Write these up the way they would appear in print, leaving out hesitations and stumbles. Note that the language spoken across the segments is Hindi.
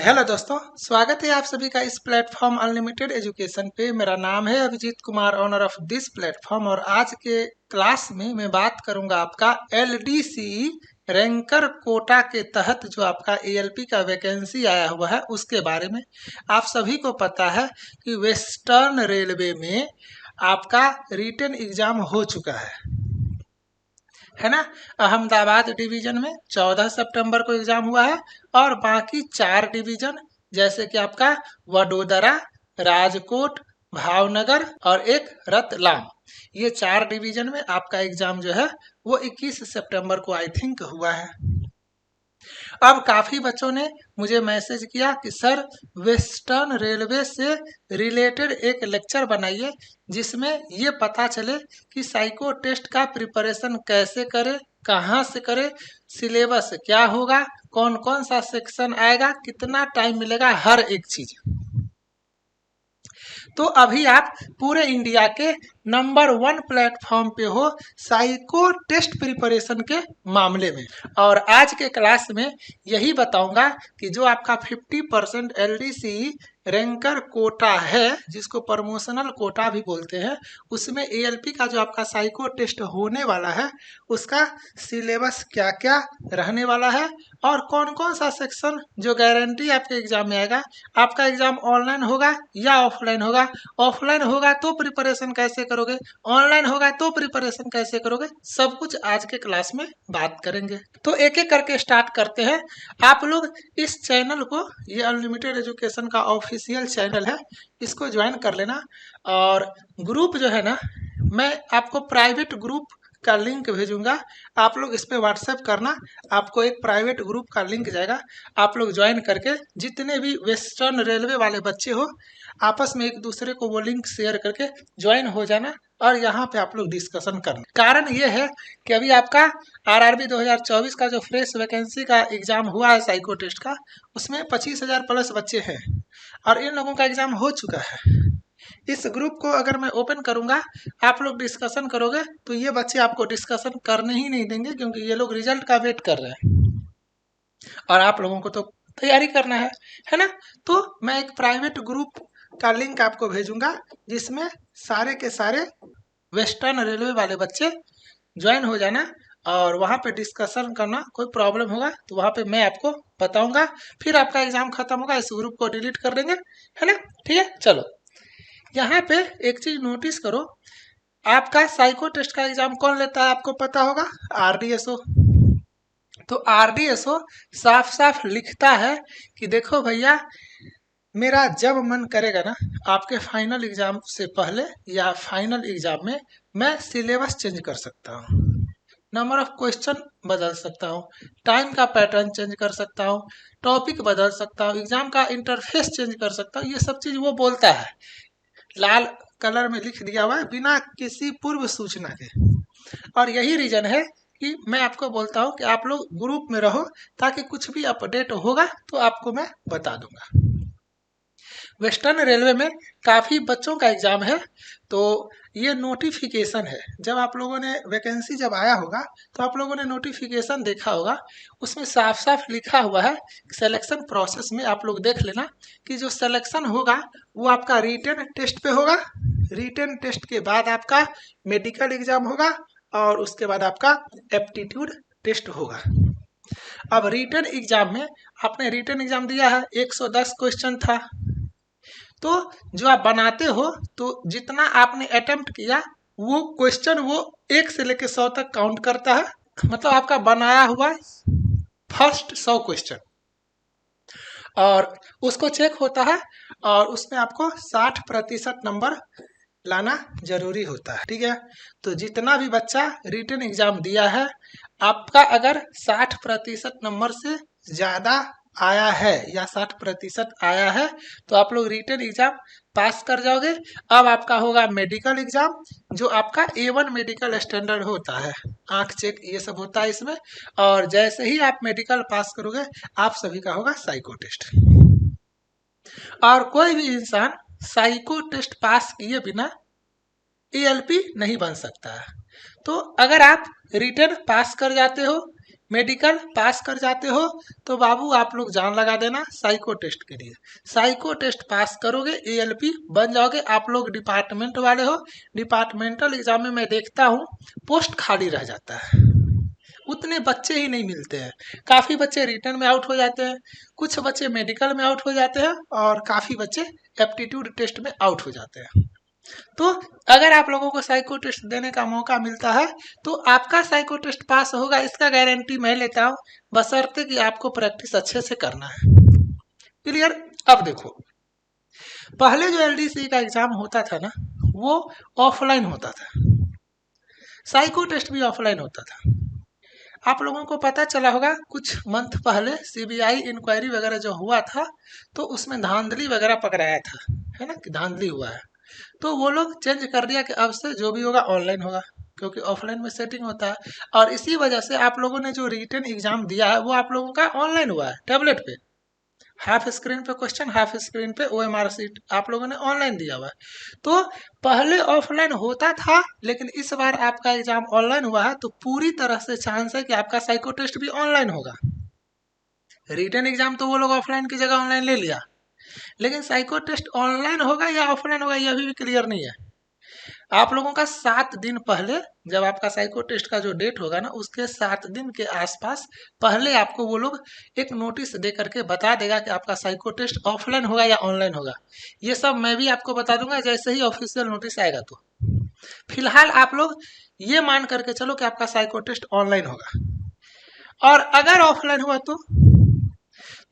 हेलो दोस्तों, स्वागत है आप सभी का इस प्लेटफॉर्म अनलिमिटेड एजुकेशन पे। मेरा नाम है Abhijeet Kumar, owner of this platform. और आज के क्लास में मैं बात करूंगा आपका एलडीसी रैंकर कोटा के तहत जो आपका एएलपी का वैकेंसी आया हुआ है उसके बारे में। आप सभी को पता है कि वेस्टर्न रेलवे में आपका रिटन एग्जाम हो चुका है ना। अहमदाबाद डिवीजन में 14 सितंबर को एग्जाम हुआ है और बाकी 4 डिवीजन जैसे कि आपका वडोदरा, राजकोट, भावनगर और एक रतलाम, ये 4 डिवीजन में आपका एग्जाम जो है वो 21 सितंबर को आई थिंक हुआ है। अब काफी बच्चों ने मुझे मैसेज किया कि सर वेस्टर्न रेलवे से रिलेटेड एक लेक्चर बनाइए जिसमें ये पता चले कि साइको टेस्ट का प्रिपरेशन कैसे करें, कहाँ से करें, सिलेबस क्या होगा, कौन कौन सा सेक्शन आएगा, कितना टाइम मिलेगा, हर एक चीज। तो अभी आप पूरे इंडिया के नंबर 1 प्लेटफॉर्म पे हो साइको टेस्ट प्रिपरेशन के मामले में। और आज के क्लास में यही बताऊंगा कि जो आपका 50% एलडीसी रैंकर कोटा है, जिसको प्रमोशनल कोटा भी बोलते हैं, उसमें एएलपी का जो आपका साइको टेस्ट होने वाला है उसका सिलेबस क्या क्या रहने वाला है और कौन कौन सा सेक्शन जो गारंटी आपके एग्जाम में आएगा। आपका एग्जाम ऑनलाइन होगा या ऑफलाइन होगा, ऑफलाइन होगा तो प्रिपरेशन कैसे करोगे, ऑनलाइन होगा तो प्रिपरेशन कैसे करोगे, सब कुछ आज के क्लास में बात करेंगे। तो एक एक करके स्टार्ट करते हैं। आप लोग इस चैनल को, ये अनलिमिटेड एजुकेशन का ऑफिशियल चैनल है, इसको ज्वाइन कर लेना। और ग्रुप जो है ना, मैं आपको प्राइवेट ग्रुप का लिंक भेजूंगा, आप लोग इस पे व्हाट्सएप करना, आपको एक प्राइवेट ग्रुप का लिंक जाएगा। आप लोग ज्वाइन करके जितने भी वेस्टर्न रेलवे वाले बच्चे हो आपस में एक दूसरे को वो लिंक शेयर करके ज्वाइन हो जाना और यहाँ पे आप लोग डिस्कशन करना। कारण ये है कि अभी आपका आरआरबी 2024 का जो फ्रेश वैकेंसी का एग्जाम हुआ है साइको टेस्ट का, उसमें 25,000 प्लस बच्चे हैं और इन लोगों का एग्जाम हो चुका है। इस ग्रुप को अगर मैं ओपन करूंगा, आप लोग डिस्कशन करोगे तो ये बच्चे आपको डिस्कशन करने ही नहीं देंगे, क्योंकि ये लोग रिजल्ट का वेट कर रहे हैं और आप लोगों को तो तैयारी करना है ना। तो मैं एक प्राइवेट ग्रुप का लिंक आपको भेजूंगा जिसमें सारे के सारे वेस्टर्न रेलवे वाले बच्चे ज्वाइन हो जाना और वहाँ पे डिस्कशन करना। कोई प्रॉब्लम होगा तो वहाँ पे मैं आपको बताऊंगा, फिर आपका एग्जाम खत्म होगा, इस ग्रुप को डिलीट कर देंगे, है ना। ठीक है, चलो यहाँ पे एक चीज नोटिस करो, आपका साइको टेस्ट का एग्जाम कौन लेता है आपको पता होगा, आरडीएसओ। तो आरडीएसओ साफ साफ लिखता है कि देखो भैया, मेरा जब मन करेगा ना आपके फाइनल एग्जाम से पहले या फाइनल एग्जाम में, मैं सिलेबस चेंज कर सकता हूँ, नंबर ऑफ क्वेश्चन बदल सकता हूँ, टाइम का पैटर्न चेंज कर सकता हूँ, टॉपिक बदल सकता हूँ, एग्जाम का इंटरफेस चेंज कर सकता हूँ। ये सब चीज वो बोलता है, लाल कलर में लिख दिया हुआ है, बिना किसी पूर्व सूचना के। और यही रीजन है कि मैं आपको बोलता हूँ कि आप लोग ग्रुप में रहो, ताकि कुछ भी अपडेट होगा तो आपको मैं बता दूंगा। वेस्टर्न रेलवे में काफी बच्चों का एग्जाम है, तो ये नोटिफिकेशन है। जब आप लोगों ने वैकेंसी जब आया होगा तो आप लोगों ने नोटिफिकेशन देखा होगा, उसमें साफ साफ लिखा हुआ है सिलेक्शन प्रोसेस में। आप लोग देख लेना कि जो सिलेक्शन होगा वो आपका रिटन टेस्ट पे होगा, रिटन टेस्ट के बाद आपका मेडिकल एग्जाम होगा और उसके बाद आपका एप्टीट्यूड टेस्ट होगा। अब रिटन एग्जाम में आपने रिटन एग्जाम दिया है, 110 क्वेश्चन था, तो जो आप बनाते हो तो जितना आपने अटेम्प्ट किया वो क्वेश्चन वो 1 से लेकर 100 तक काउंट करता है। मतलब आपका बनाया हुआ फर्स्ट 100 क्वेश्चन और उसको चेक होता है और उसमें आपको 60% नंबर लाना जरूरी होता है। ठीक है, तो जितना भी बच्चा रिटन एग्जाम दिया है, आपका अगर 60% नंबर से ज्यादा आया है या 60% आया है तो आप लोग रिटन एग्जाम पास कर जाओगे। अब आपका होगा मेडिकल एग्जाम, जो आपका A1 मेडिकल स्टैंडर्ड होता है, आंख चेक ये सब होता है इसमें। और जैसे ही आप मेडिकल पास करोगे आप सभी का होगा साइको टेस्ट। और कोई भी इंसान साइको टेस्ट पास किए बिना एएलपी नहीं बन सकता है। तो अगर आप रिटन पास कर जाते हो, मेडिकल पास कर जाते हो तो बाबू आप लोग जान लगा देना साइको टेस्ट के लिए। साइको टेस्ट पास करोगे एएलपी बन जाओगे। आप लोग डिपार्टमेंट वाले हो, डिपार्टमेंटल एग्जाम में मैं देखता हूँ पोस्ट खाली रह जाता है, उतने बच्चे ही नहीं मिलते हैं। काफ़ी बच्चे रिटर्न में आउट हो जाते हैं, कुछ बच्चे मेडिकल में आउट हो जाते हैं और काफ़ी बच्चे एप्टीट्यूड टेस्ट में आउट हो जाते हैं। तो अगर आप लोगों को साइको टेस्ट देने का मौका मिलता है तो आपका साइको टेस्ट पास होगा, इसका गारंटी मैं लेता हूँ, बशर्ते कि आपको प्रैक्टिस अच्छे से करना है। क्लियर? अब देखो, पहले जो एलडीसी का एग्जाम होता था ना वो ऑफलाइन होता था, साइको टेस्ट भी ऑफलाइन होता था। आप लोगों को पता चला होगा कुछ मंथ पहले सीबीआई इंक्वायरी वगैरह जो हुआ था तो उसमें धांधली वगैरह पकड़ाया था, है ना, कि धांधली हुआ है। तो वो लोग चेंज कर दिया कि अब से जो भी होगा ऑनलाइन होगा, क्योंकि ऑफलाइन में सेटिंग होता है। और इसी वजह से आप लोगों ने जो रिटन एग्जाम दिया है वो आप लोगों का ऑनलाइन हुआ है, टैबलेट पे, हाफ स्क्रीन पे क्वेश्चन, हाफ स्क्रीन पे ओएमआर सीट आप लोगों ने ऑनलाइन दिया हुआ है। तो पहले ऑफलाइन होता था लेकिन इस बार आपका एग्जाम ऑनलाइन हुआ है तो पूरी तरह से चांस है कि आपका साइको टेस्ट भी ऑनलाइन होगा। रिटन एग्जाम तो वो लोग ऑफलाइन की जगह ऑनलाइन ले लिया, लेकिन साइको टेस्ट ऑनलाइन होगा या ऑफलाइन होगा ये अभी भी क्लियर नहीं है। आप लोगों का 7 दिन पहले, जब आपका साइको टेस्ट का जो डेट होगा ना उसके 7 दिन के आसपास पहले आपको वो लोग एक नोटिस दे करके बता देगा कि आपका साइको टेस्ट ऑफलाइन होगा या ऑनलाइन होगा। ये सब मैं भी आपको बता दूंगा जैसे ही ऑफिशियल नोटिस आएगा। तो फिलहाल आप लोग ये मान करके चलो कि आपका साइको टेस्ट ऑनलाइन होगा। और अगर ऑफलाइन हुआ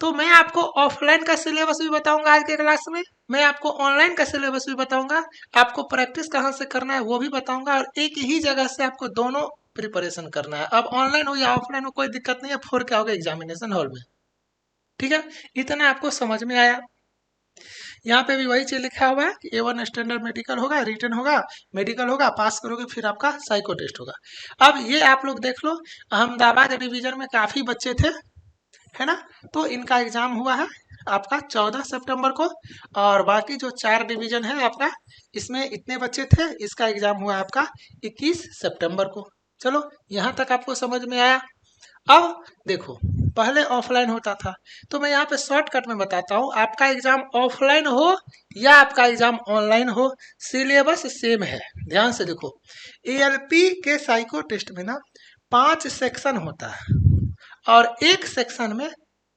तो मैं आपको ऑफलाइन का सिलेबस भी बताऊंगा आज के क्लास में, मैं आपको ऑनलाइन का सिलेबस भी बताऊंगा, आपको प्रैक्टिस कहाँ से करना है वो भी बताऊंगा, और एक ही जगह से आपको दोनों प्रिपरेशन करना है। अब ऑनलाइन हो या ऑफलाइन हो कोई दिक्कत नहीं है, फोर के आओगे एग्जामिनेशन हॉल में। ठीक है, इतना आपको समझ में आया? यहाँ पे भी वही चीज लिखा हुआ है कि A1 स्टैंडर्ड मेडिकल होगा, रिटन होगा, मेडिकल होगा, पास करोगे फिर आपका साइको टेस्ट होगा। अब ये आप लोग देख लो, अहमदाबाद डिवीजन में काफी बच्चे थे, है ना, तो इनका एग्जाम हुआ है आपका 14 सितंबर को, और बाकी जो 4 डिवीजन है आपका इसमें इतने बच्चे थे, इसका एग्जाम हुआ आपका 21 सितंबर को। चलो यहाँ तक आपको समझ में आया? अब देखो, पहले ऑफलाइन होता था तो मैं यहाँ पे शॉर्टकट में बताता हूँ, आपका एग्जाम ऑफलाइन हो या आपका एग्जाम ऑनलाइन हो सिलेबस सेम है। ध्यान से देखो, एएलपी के साइको टेस्ट में ना 5 सेक्शन होता है और एक सेक्शन में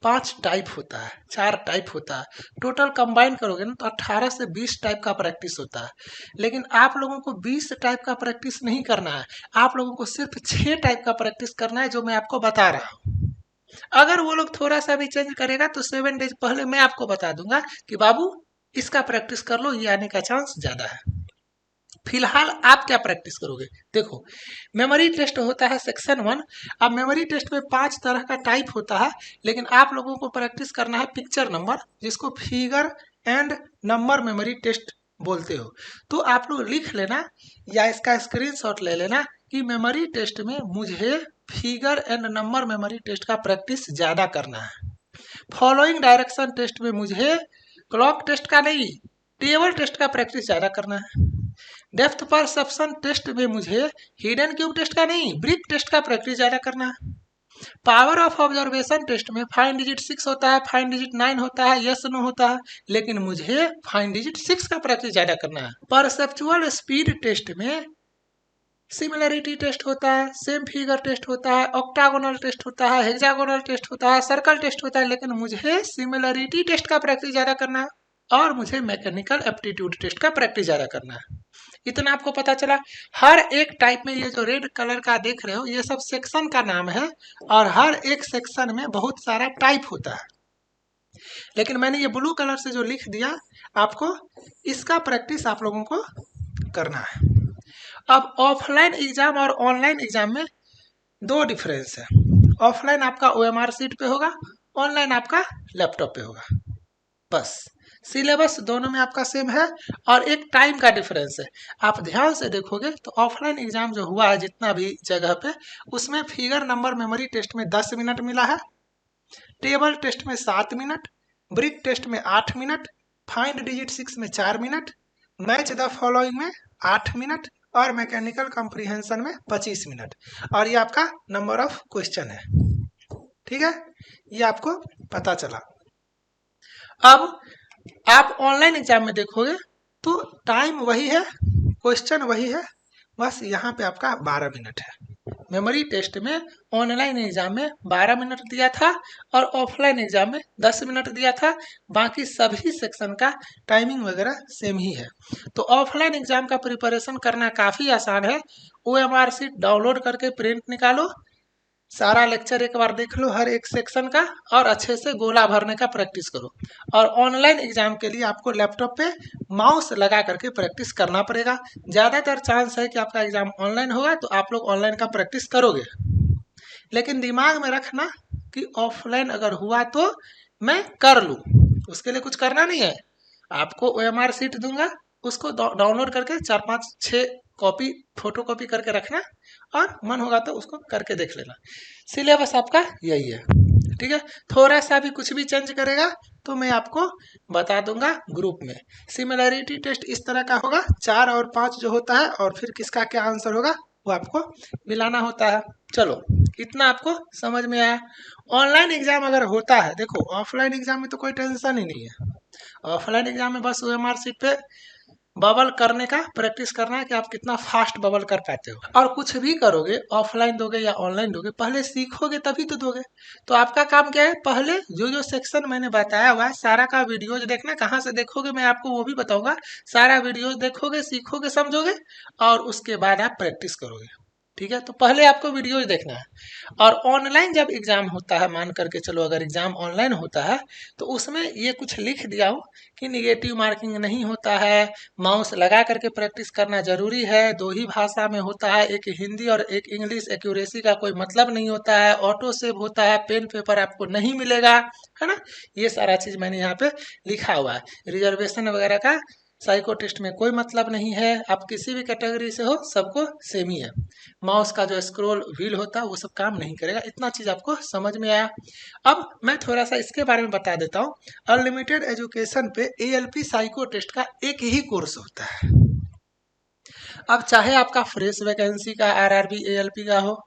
5 टाइप होता है, 4 टाइप होता है, टोटल कंबाइन करोगे ना तो 18 से 20 टाइप का प्रैक्टिस होता है। लेकिन आप लोगों को 20 टाइप का प्रैक्टिस नहीं करना है, आप लोगों को सिर्फ 6 टाइप का प्रैक्टिस करना है जो मैं आपको बता रहा हूँ। अगर वो लोग थोड़ा सा भी चेंज करेगा तो 7 डेज पहले मैं आपको बता दूंगा कि बाबू इसका प्रैक्टिस कर लो, ये आने का चांस ज्यादा है। फिलहाल आप क्या प्रैक्टिस करोगे? देखो, मेमोरी टेस्ट होता है सेक्शन 1। अब मेमोरी टेस्ट में 5 तरह का टाइप होता है, लेकिन आप लोगों को प्रैक्टिस करना है पिक्चर नंबर, जिसको figure and number memory test बोलते हो। तो आप लोग लिख लेना या इसका स्क्रीनशॉट ले लेना कि मेमोरी टेस्ट में मुझे figure and number memory test का प्रैक्टिस ज्यादा करना है। फॉलोइंग डायरेक्शन टेस्ट में मुझे क्लॉक टेस्ट का नहीं, टेबल टेस्ट का प्रैक्टिस ज्यादा करना है। डेप्थ परसेप्शन टेस्ट में मुझे हिडन क्यूब टेस्ट का नहीं, ब्रिक टेस्ट का प्रैक्टिस ज्यादा करना है। पावर ऑफ ऑब्जर्वेशन टेस्ट में फाइन डिजिट 6 होता है, फाइन डिजिट 9 होता है, यस नो होता है, लेकिन मुझे फाइन डिजिट 6 का प्रैक्टिस ज्यादा करना है। परसेप्चुअल स्पीड टेस्ट में सिमिलरिटी टेस्ट होता है, सेम फिगर टेस्ट होता है, ऑक्टागोनल टेस्ट होता है, हेक्सागोनल टेस्ट होता है, सर्कल टेस्ट होता है, लेकिन मुझे सिमिलरिटी टेस्ट का प्रैक्टिस ज्यादा करना है और मुझे मैकेनिकल एप्टीट्यूड टेस्ट का प्रैक्टिस ज्यादा करना है। इतना आपको पता चला? हर एक टाइप में ये जो रेड कलर का देख रहे हो ये सब सेक्शन का नाम है, और हर एक सेक्शन में बहुत सारा टाइप होता है, लेकिन मैंने ये ब्लू कलर से जो लिख दिया आपको, इसका प्रैक्टिस आप लोगों को करना है। अब ऑफलाइन एग्जाम और ऑनलाइन एग्जाम में 2 डिफरेंस है। ऑफलाइन आपका ओएमआर सीट पे होगा, ऑनलाइन आपका लैपटॉप पे होगा, बस। सिलेबस दोनों में आपका सेम है और एक टाइम का डिफरेंस है। आप ध्यान से देखोगे तो ऑफलाइन एग्जाम जो हुआ है जितना भी जगह पे, उसमें फिगर नंबर मेमोरी टेस्ट में 10 मिनट मिला है, टेबल टेस्ट में 7 मिनट, ब्रिक टेस्ट में 8 मिनट, फाइंड डिजिट 6 में 4 मिनट, मैच द फॉलोइंग में 8 मिनट और मैकेनिकल कॉम्प्रिहेंशन में 25 मिनट, और ये आपका नंबर ऑफ क्वेश्चन है। ठीक है, ये आपको पता चला। अब आप ऑनलाइन एग्जाम में देखोगे तो टाइम वही है, क्वेश्चन वही है, बस यहाँ पे आपका 12 मिनट है। मेमोरी टेस्ट में ऑनलाइन एग्जाम में 12 मिनट दिया था और ऑफलाइन एग्जाम में 10 मिनट दिया था। बाकी सभी सेक्शन का टाइमिंग वगैरह सेम ही है। तो ऑफलाइन एग्जाम का प्रिपरेशन करना काफ़ी आसान है। OMR शीट डाउनलोड करके प्रिंट निकालो, सारा लेक्चर एक बार देख लो हर एक सेक्शन का, और अच्छे से गोला भरने का प्रैक्टिस करो। और ऑनलाइन एग्जाम के लिए आपको लैपटॉप पे माउस लगा करके प्रैक्टिस करना पड़ेगा। ज़्यादातर चांस है कि आपका एग्जाम ऑनलाइन होगा, तो आप लोग ऑनलाइन का प्रैक्टिस करोगे। लेकिन दिमाग में रखना कि ऑफलाइन अगर हुआ तो मैं कर लूँ, उसके लिए कुछ करना नहीं है। आपको OMR शीट दूंगा, उसको डाउनलोड करके 4-5-6 कॉपी फोटो कॉपी करके रखना, और मन होगा तो उसको करके देख लेना। सिलेबस आपका यही है, ठीक है। थोड़ा सा भी कुछ भी चेंज करेगा तो मैं आपको बता दूंगा ग्रुप में। सिमिलरिटी टेस्ट इस तरह का होगा, 4 और 5 जो होता है, और फिर किसका क्या आंसर होगा वो आपको मिलाना होता है। चलो, इतना आपको समझ में आया। ऑनलाइन एग्जाम अगर होता है, देखो ऑफलाइन एग्जाम में तो कोई टेंशन ही नहीं है। ऑफलाइन एग्जाम में बस OMR शीट पे बबल करने का प्रैक्टिस करना है कि आप कितना फास्ट बबल कर पाते हो। और कुछ भी करोगे, ऑफलाइन दोगे या ऑनलाइन दोगे, पहले सीखोगे तभी तो दोगे। तो आपका काम क्या है, पहले जो जो सेक्शन मैंने बताया हुआ है सारा का वीडियोज देखना। कहाँ से देखोगे मैं आपको वो भी बताऊंगा। सारा वीडियोज देखोगे, सीखोगे, समझोगे, और उसके बाद आप प्रैक्टिस करोगे, ठीक है। तो पहले आपको वीडियोज देखना है। और ऑनलाइन जब एग्जाम होता है, मान करके चलो अगर एग्जाम ऑनलाइन होता है, तो उसमें ये कुछ लिख दिया हो कि निगेटिव मार्किंग नहीं होता है, माउस लगा करके प्रैक्टिस करना जरूरी है, 2 ही भाषा में होता है, एक हिंदी और एक इंग्लिश, एक्यूरेसी का कोई मतलब नहीं होता है, ऑटो सेव होता है, पेन पेपर आपको नहीं मिलेगा, है ना। ये सारा चीज मैंने यहाँ पे लिखा हुआ है। रिजर्वेशन वगैरह का साइको टेस्ट में कोई मतलब नहीं है, आप किसी भी कैटेगरी से हो सबको सेम ही है। माउस का जो स्क्रॉल व्हील होता है वो सब काम नहीं करेगा। इतना चीज आपको समझ में आया। अब मैं थोड़ा सा इसके बारे में बता देता हूँ। अनलिमिटेड एजुकेशन पे ALP साइको टेस्ट का एक ही कोर्स होता है। अब चाहे आपका फ्रेश वैकेंसी का RRB ALP का हो,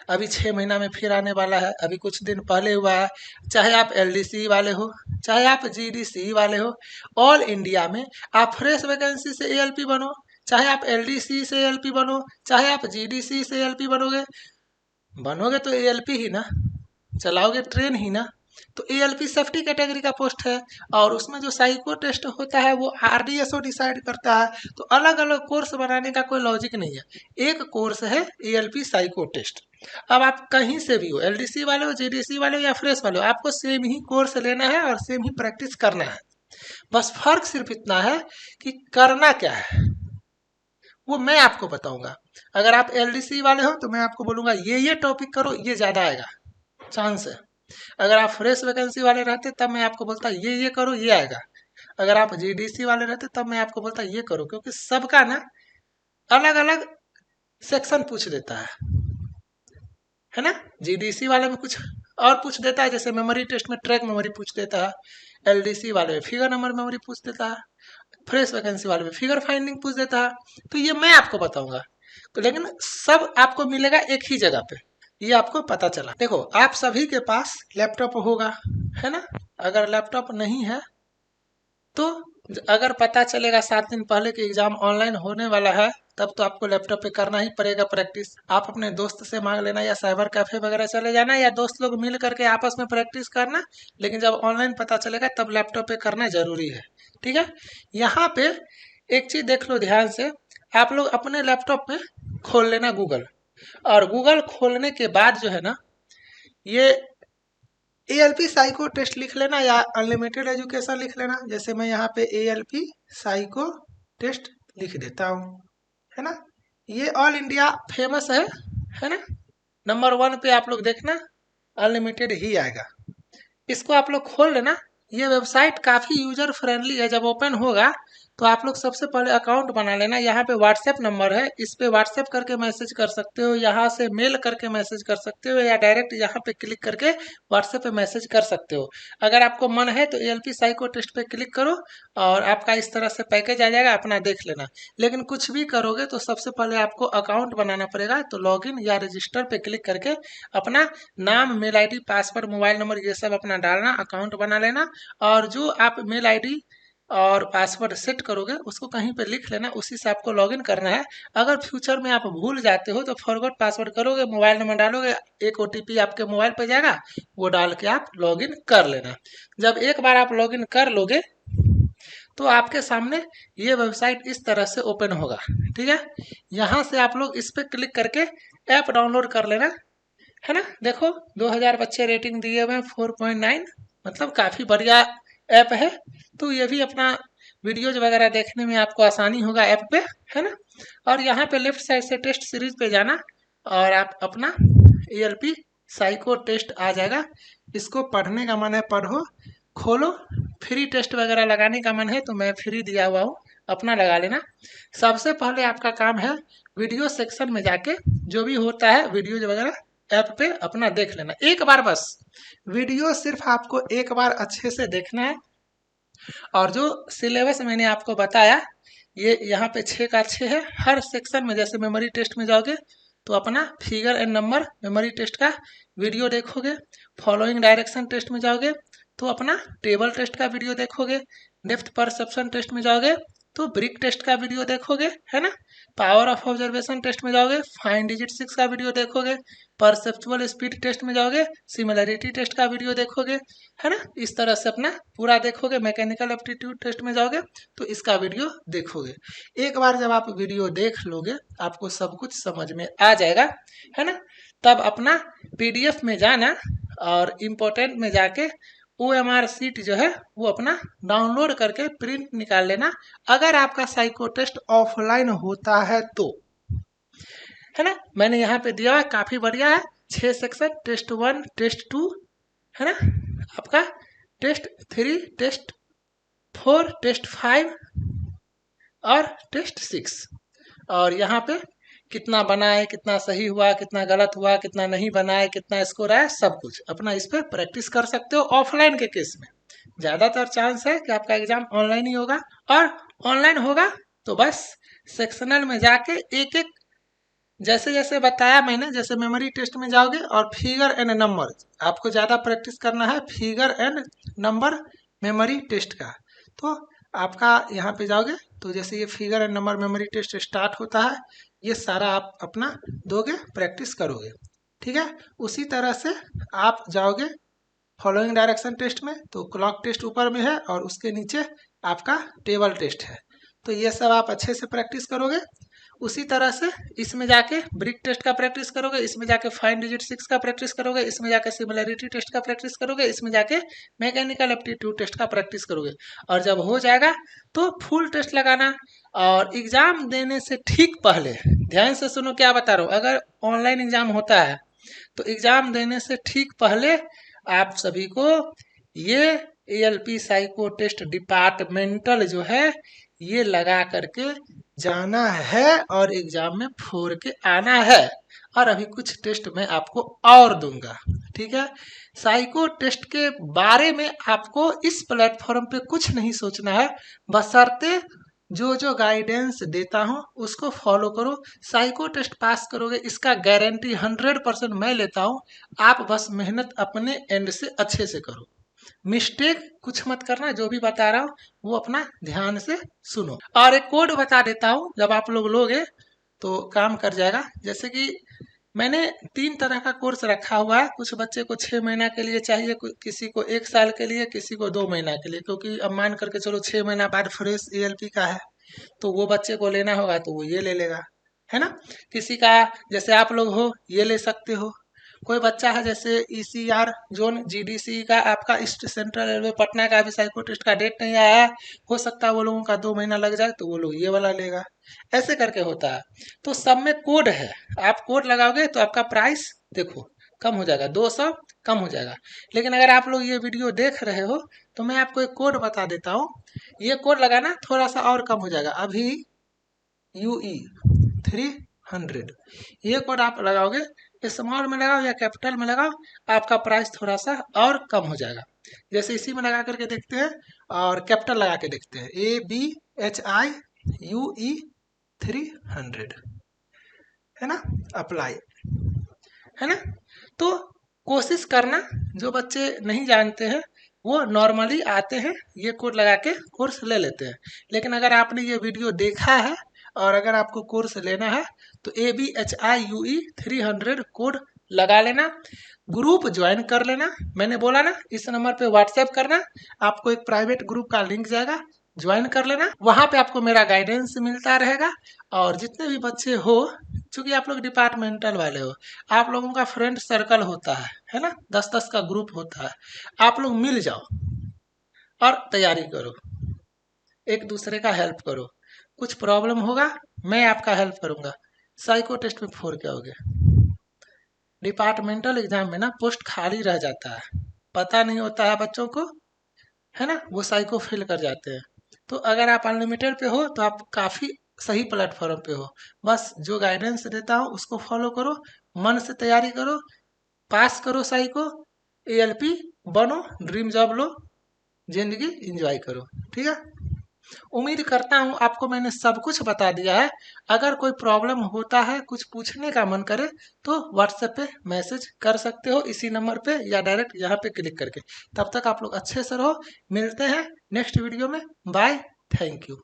अभी 6 महीना में फिर आने वाला है, अभी कुछ दिन पहले हुआ है, चाहे आप LDC वाले हो, चाहे आप GDC वाले हो, ऑल इंडिया में आप फ्रेश वैकेंसी से ALP बनो, चाहे आप LDC से ALP बनो, चाहे आप GDC से ALP बनोगे तो ALP ही ना, चलाओगे ट्रेन ही ना। तो ALP सेफ्टी कैटेगरी का पोस्ट है, और उसमें जो साइको टेस्ट होता है वो RDSO डिसाइड करता है। तो अलग अलग कोर्स बनाने का कोई लॉजिक नहीं है, एक कोर्स है ALP साइको टेस्ट। अब आप कहीं से भी हो, LDC वाले हो, GDC वाले हो या फ्रेश वाले हो, आपको सेम ही कोर्स लेना है और सेम ही प्रैक्टिस करना है। बस फर्क सिर्फ इतना है कि करना क्या है वो मैं आपको बताऊंगा। अगर आप LDC वाले हो तो मैं आपको बोलूंगा ये टॉपिक करो, ये ज्यादा आएगा चांस है। अगर आप फ्रेश वैकेंसी वाले रहते तब मैं आपको बोलता ये करो, ये आएगा। अगर आप GDC वाले रहते तब मैं आपको बोलता ये करो, क्योंकि सबका ना अलग अलग सेक्शन पूछ देता है ना। GDC वाले में कुछ और पूछ देता है, जैसे मेमोरी टेस्ट में ट्रैक मेमोरी पूछ देता है, LDC वाले में फिगर नंबर मेमोरी पूछ देता है, फ्रेश वैकेंसी वाले में फिगर फाइंडिंग पूछ देता है। तो ये मैं आपको बताऊंगा, तो लेकिन सब आपको मिलेगा एक ही जगह पे, ये आपको पता चला। देखो आप सभी के पास लैपटॉप होगा, है ना। अगर लैपटॉप नहीं है तो अगर पता चलेगा 7 दिन पहले कि एग्जाम ऑनलाइन होने वाला है, तब तो आपको लैपटॉप पे करना ही पड़ेगा प्रैक्टिस। आप अपने दोस्त से मांग लेना, या साइबर कैफे वगैरह चले जाना, या दोस्त लोग मिल करके आपस में प्रैक्टिस करना। लेकिन जब ऑनलाइन पता चलेगा तब लैपटॉप पे करना जरूरी है, ठीक है। यहाँ पे एक चीज देख लो ध्यान से, आप लोग अपने लैपटॉप में खोल लेना गूगल, और गूगल खोलने के बाद जो है ना, ये ALP साइको टेस्ट लिख लेना या अनलिमिटेड एजुकेशन लिख लेना। जैसे मैं यहाँ पे ALP साइको टेस्ट लिख देता हूँ, है ना। ये ऑल इंडिया फेमस है ना। नंबर 1 पे आप लोग देखना अनलिमिटेड ही आएगा। इसको आप लोग खोल लेना। ये वेबसाइट काफ़ी यूजर फ्रेंडली है, जब ओपन होगा तो आप लोग सबसे पहले अकाउंट बना लेना। यहाँ पे व्हाट्सएप नंबर है, इस पे व्हाट्सएप करके मैसेज कर सकते हो, यहाँ से मेल करके मैसेज कर सकते हो, या डायरेक्ट यहाँ पे क्लिक करके व्हाट्सएप पे मैसेज कर सकते हो। अगर आपको मन है तो ALP साइको टेस्ट पे क्लिक करो और आपका इस तरह से पैकेज आ जाएगा, अपना देख लेना। लेकिन कुछ भी करोगे तो सबसे पहले आपको अकाउंट बनाना पड़ेगा। तो लॉगिन या रजिस्टर पे क्लिक करके अपना नाम, mail ID, password, mobile number ये सब अपना डालना, अकाउंट बना लेना। और जो आप मेल ID और पासवर्ड सेट करोगे उसको कहीं पे लिख लेना, उसी से आपको लॉगिन करना है। अगर फ्यूचर में आप भूल जाते हो तो फॉरगॉट पासवर्ड करोगे, मोबाइल नंबर डालोगे, एक OTP आपके मोबाइल पे जाएगा, वो डाल के आप लॉगिन कर लेना। जब एक बार आप लॉगिन कर लोगे तो आपके सामने ये वेबसाइट इस तरह से ओपन होगा। ठीक है, यहाँ से आप लोग इस पे क्लिक करके ऐप डाउनलोड कर लेना, है ना। देखो 2000 बच्चे रेटिंग दिए हुए हैं, 4.9, मतलब काफ़ी बढ़िया ऐप है। तो ये भी अपना वीडियोज वगैरह देखने में आपको आसानी होगा ऐप पे, है ना। और यहाँ पे लेफ्ट साइड से टेस्ट सीरीज पे जाना और आप अपना ALP साइको टेस्ट आ जाएगा। इसको पढ़ने का मन है पढ़ो, खोलो। फ्री टेस्ट वगैरह लगाने का मन है तो मैं फ्री दिया हुआ हूँ, अपना लगा लेना। सबसे पहले आपका काम है वीडियो सेक्शन में जाके जो भी होता है वीडियोज वगैरह ऐप पे अपना देख लेना एक बार। बस वीडियो सिर्फ आपको एक बार अच्छे से देखना है। और जो सिलेबस मैंने आपको बताया ये यहाँ पे 6 का 6 है। हर सेक्शन में जैसे मेमोरी टेस्ट में जाओगे तो अपना figure and number memory test का वीडियो देखोगे। फॉलोइंग डायरेक्शन टेस्ट में जाओगे तो अपना टेबल टेस्ट का वीडियो देखोगे। डेप्थ परसेप्शन टेस्ट में जाओगे तो ब्रिक टेस्ट का वीडियो देखोगे, है ना। पावर ऑफ ऑब्जर्वेशन टेस्ट में जाओगे, फाइन डिजिट 6 का वीडियो देखोगे। परसेप्चुअल स्पीड टेस्ट में जाओगे, सिमिलरिटी टेस्ट का वीडियो देखोगे, है ना। इस तरह से अपना पूरा देखोगे। मैकेनिकल एप्टीट्यूड टेस्ट में जाओगे तो इसका वीडियो देखोगे। एक बार जब आप वीडियो देख लोगे आपको सब कुछ समझ में आ जाएगा, है ना। तब अपना PDF में जाना और इम्पोर्टेंट में जाके OMR शीट जो है वो अपना डाउनलोड करके प्रिंट निकाल लेना। अगर आपका साइको टेस्ट ऑफलाइन होता है तो, है ना। मैंने यहाँ पे दिया हुआ है, काफी बढ़िया है। 6 सेक्शन, टेस्ट 1, टेस्ट 2, है ना। आपका टेस्ट 3, टेस्ट 4, टेस्ट 5 और टेस्ट 6। और यहाँ पे कितना बना है, कितना सही हुआ, कितना गलत हुआ, कितना नहीं बना है, कितना स्कोर आया, सब कुछ अपना इस पर प्रैक्टिस कर सकते हो। ऑफलाइन के केस में ज़्यादातर चांस है कि आपका एग्जाम ऑनलाइन ही होगा। और ऑनलाइन होगा तो बस सेक्शनल में जाके एक एक जैसे जैसे बताया मैंने, जैसे मेमोरी टेस्ट में जाओगे और फिगर एंड नंबर आपको ज़्यादा प्रैक्टिस करना है, figure and number memory test का। तो आपका यहाँ पे जाओगे तो जैसे ये figure and number memory test start होता है, ये सारा आप अपना दोगे, प्रैक्टिस करोगे। ठीक है, उसी तरह से आप जाओगे फॉलोइंग डायरेक्शन टेस्ट में तो क्लॉक टेस्ट ऊपर में है और उसके नीचे आपका टेबल टेस्ट है। तो ये सब आप अच्छे से प्रैक्टिस करोगे। उसी तरह से इसमें जाके ब्रिक टेस्ट का प्रैक्टिस करोगे, इसमें जाके फाइन डिजिट 6 का प्रैक्टिस करोगे, इसमें जाके सिमिलरिटी टेस्ट का प्रैक्टिस करोगे, इसमें जाके मैकेनिकल एप्टीट्यूड टेस्ट का प्रैक्टिस करोगे। और जब हो जाएगा तो फुल टेस्ट लगाना। और एग्जाम देने से ठीक पहले ध्यान से सुनो क्या बता रहा हूँ। अगर ऑनलाइन एग्जाम होता है तो एग्जाम देने से ठीक पहले आप सभी को ये ALP साइको टेस्ट डिपार्टमेंटल जो है ये लगा करके जाना है और एग्जाम में फोड़ के आना है। और अभी कुछ टेस्ट मैं आपको और दूंगा। ठीक है, साइको टेस्ट के बारे में आपको इस प्लेटफॉर्म पे कुछ नहीं सोचना है, बशर्ते जो जो गाइडेंस देता हूँ उसको फॉलो करो। साइको टेस्ट पास करोगे इसका गारंटी 100% मैं लेता हूँ। आप बस मेहनत अपने एंड से अच्छे से करो, मिस्टेक कुछ मत करना। जो भी बता रहा हूँ वो अपना ध्यान से सुनो। और एक कोड बता देता हूँ, जब आप लोग लोगे तो काम कर जाएगा। जैसे कि मैंने 3 तरह का कोर्स रखा हुआ है। कुछ बच्चे को 6 महीना के लिए चाहिए, किसी को 1 साल के लिए, किसी को 2 महीना के लिए। क्योंकि अब मान करके चलो 6 महीना बाद फ्रेश ALP का है तो वो बच्चे को लेना होगा तो वो ये ले लेगा, है ना। किसी का जैसे आप लोग हो ये ले सकते हो। कोई बच्चा है जैसे ECR जोन GDC का, आपका ईस्ट सेंट्रल रेलवे पटना का, अभी साइको टेस्ट का डेट नहीं आया है, हो सकता है वो लोगों का 2 महीना लग जाए तो वो लोग ये वाला लेगा। ऐसे करके होता है। तो सब में कोड है, आप कोड लगाओगे तो आपका प्राइस देखो कम हो जाएगा, 200 कम हो जाएगा। लेकिन अगर आप लोग ये वीडियो देख रहे हो तो मैं आपको एक कोड बता देता हूँ। ये कोड लगाना थोड़ा सा और कम हो जाएगा। अभी UE 300 ये कोड आप लगाओगे, स्मॉल में लगाओ या कैपिटल में लगाओ, आपका प्राइस थोड़ा सा और कम हो जाएगा। जैसे इसी में लगा करके देखते हैं और कैपिटल लगा के देखते हैं, ABHIUE 300 है ना, अप्लाई है ना। तो कोशिश करना, जो बच्चे नहीं जानते हैं वो नॉर्मली आते हैं ये कोड लगा के कोर्स ले लेते हैं। लेकिन अगर आपने ये वीडियो देखा है और अगर आपको कोर्स लेना है तो ABHIUE 300 कोड लगा लेना, ग्रुप ज्वाइन कर लेना। मैंने बोला ना, इस नंबर पे व्हाट्सएप करना, आपको एक प्राइवेट ग्रुप का लिंक जाएगा, ज्वाइन कर लेना। वहाँ पे आपको मेरा गाइडेंस मिलता रहेगा। और जितने भी बच्चे हो, चूंकि आप लोग डिपार्टमेंटल वाले हो, आप लोगों का फ्रेंड सर्कल होता है ना, 10-10 का ग्रुप होता है, आप लोग मिल जाओ और तैयारी करो, एक दूसरे का हेल्प करो। कुछ प्रॉब्लम होगा मैं आपका हेल्प करूंगा। साइको टेस्ट में 4 क्या हो गया। डिपार्टमेंटल एग्जाम में ना पोस्ट खाली रह जाता है, पता नहीं होता है बच्चों को, है ना, वो साइको फिल कर जाते हैं। तो अगर आप अनलिमिटेड पे हो तो आप काफ़ी सही प्लेटफॉर्म पे हो। बस जो गाइडेंस देता हूँ उसको फॉलो करो, मन से तैयारी करो, पास करो साइको, ALP बनो, ड्रीम जॉब लो, जिंदगी इंजॉय करो। ठीक है, उम्मीद करता हूँ आपको मैंने सब कुछ बता दिया है। अगर कोई प्रॉब्लम होता है, कुछ पूछने का मन करे तो व्हाट्सएप पे मैसेज कर सकते हो इसी नंबर पे, या डायरेक्ट यहाँ पे क्लिक करके। तब तक आप लोग अच्छे से रहो, मिलते हैं नेक्स्ट वीडियो में। Bye, thank you.